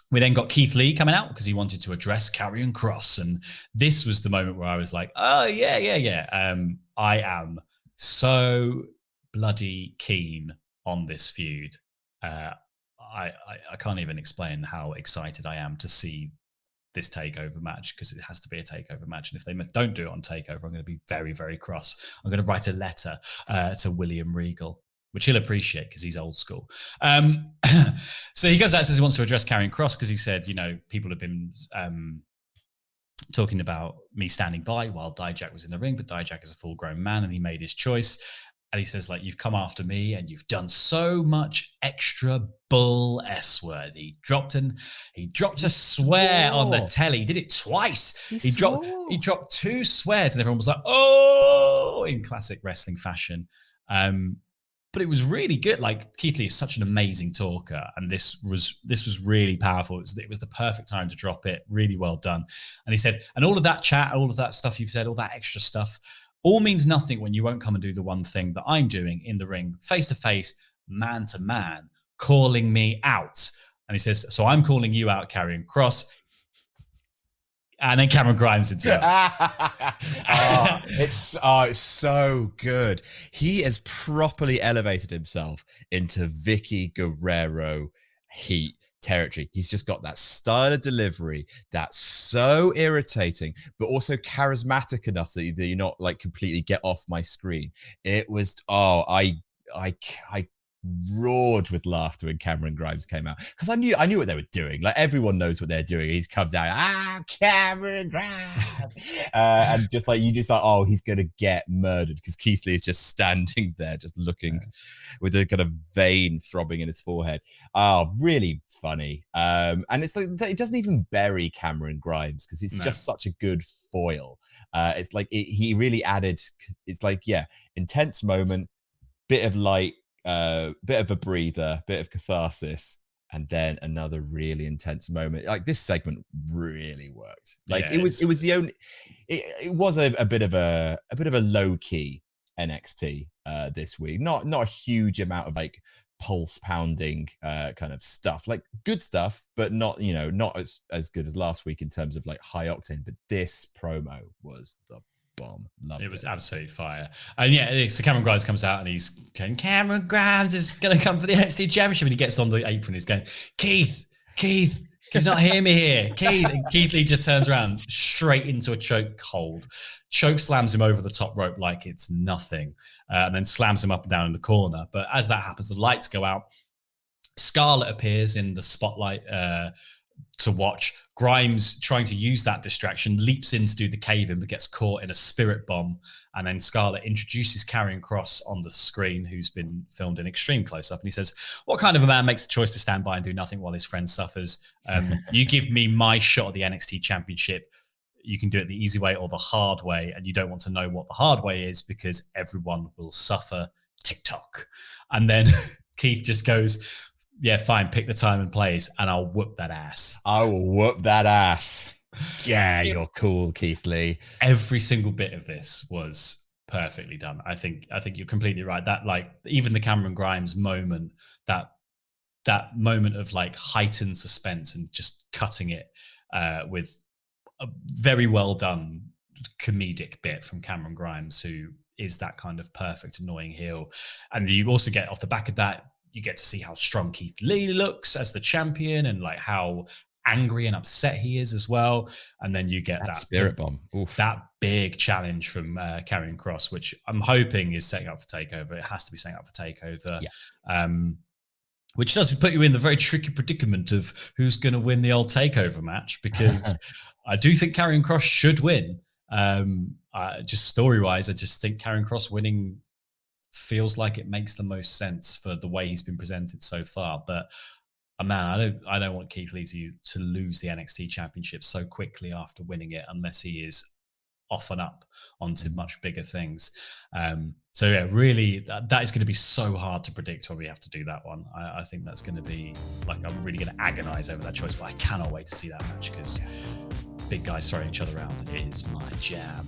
We then got Keith Lee coming out because he wanted to address Karrion Kross. And this was the moment where I was like, oh, yeah. I am so bloody keen on this feud. I can't even explain how excited I am to see this takeover match, because it has to be a takeover match. And if they don't do it on takeover, I'm going to be very, very cross. I'm going to write a letter to William Regal, which he'll appreciate because he's old school. So he goes out and says he wants to address Karrion Kross because he said, people have been talking about me standing by while Dijak was in the ring, but Dijak is a full-grown man and he made his choice. And he says, like, you've come after me and you've done so much extra bull S-word. He dropped a swear on the telly. He did it twice. He dropped 2 swears and everyone was like, oh, in classic wrestling fashion. But it was really good. Like, Keith Lee is such an amazing talker, and this was really powerful. It was the perfect time to drop it. Really well done. And he said, and all of that chat, all of that stuff you've said, all that extra stuff, all means nothing when you won't come and do the one thing that I'm doing in the ring, face to face, man to man, calling me out. And he says, so I'm calling you out, Karrion Kross. And then Cameron Grimes into it. It's so good. He has properly elevated himself into Vicky Guerrero heat territory. He's just got that style of delivery that's so irritating, but also charismatic enough that you're not like completely get off my screen. It was, I roared with laughter when Cameron Grimes came out, because I knew what they were doing. Like, everyone knows what they're doing. He comes out, Cameron Grimes, and just like, oh, he's gonna get murdered, because Keith Lee is just standing there, just looking with a kind of vein throbbing in his forehead. Oh, really funny. And it's like, it doesn't even bury Cameron Grimes, because it's just such a good foil. It's like he really added. It's like, intense moment, bit of light. Bit of a breather, bit of catharsis, and then another really intense moment. Like, this segment really worked. Like, it was the only. It was a bit of a low key NXT this week. Not a huge amount of like pulse pounding kind of stuff. Like, good stuff, but not not as good as last week in terms of like high octane. But this promo was the bomb. It was absolutely fire. And so Cameron Grimes comes out and he's going, Cameron Grimes is going to come for the NXT Championship. And he gets on the apron. He's going, Keith, can you not hear me here? Keith. And Keith Lee just turns around straight into a choke hold. Choke slams him over the top rope like it's nothing. And then slams him up and down in the corner. But as that happens, the lights go out. Scarlett appears in the spotlight to watch. Grimes, trying to use that distraction, leaps in to do the cave-in, but gets caught in a spirit bomb. And then Scarlett introduces Karrion Kross on the screen, who's been filmed in extreme close-up. And he says, what kind of a man makes the choice to stand by and do nothing while his friend suffers? You give me my shot at the NXT Championship. You can do it the easy way or the hard way. And you don't want to know what the hard way is, because everyone will suffer. TikTok. And then Keith just goes, yeah, fine, pick the time and place, and I'll whoop that ass. I will whoop that ass. Yeah, you're cool, Keith Lee. Every single bit of this was perfectly done. I think you're completely right. That, like, even the Cameron Grimes moment, that moment of like heightened suspense and just cutting it with a very well done comedic bit from Cameron Grimes, who is that kind of perfect annoying heel. And you also get, off the back of that, you get to see how strong Keith Lee looks as the champion, and like how angry and upset he is as well. And then you get that spirit bomb, that big challenge from Karrion Kross, which I'm hoping is setting up for TakeOver. It has to be setting up for TakeOver. Yeah. Which does put you in the very tricky predicament of who's going to win the old TakeOver match, because I do think Karrion Kross should win. Just story-wise, I just think Karrion Kross winning feels like it makes the most sense for the way he's been presented so far. But man, I don't want Keith Lee to lose the NXT Championship so quickly after winning it, unless he is off and up onto much bigger things. So yeah, really, that is going to be so hard to predict when we have to do that one. I think that's going to be like, I'm really going to agonize over that choice, but I cannot wait to see that match, because big guys throwing each other around is my jam.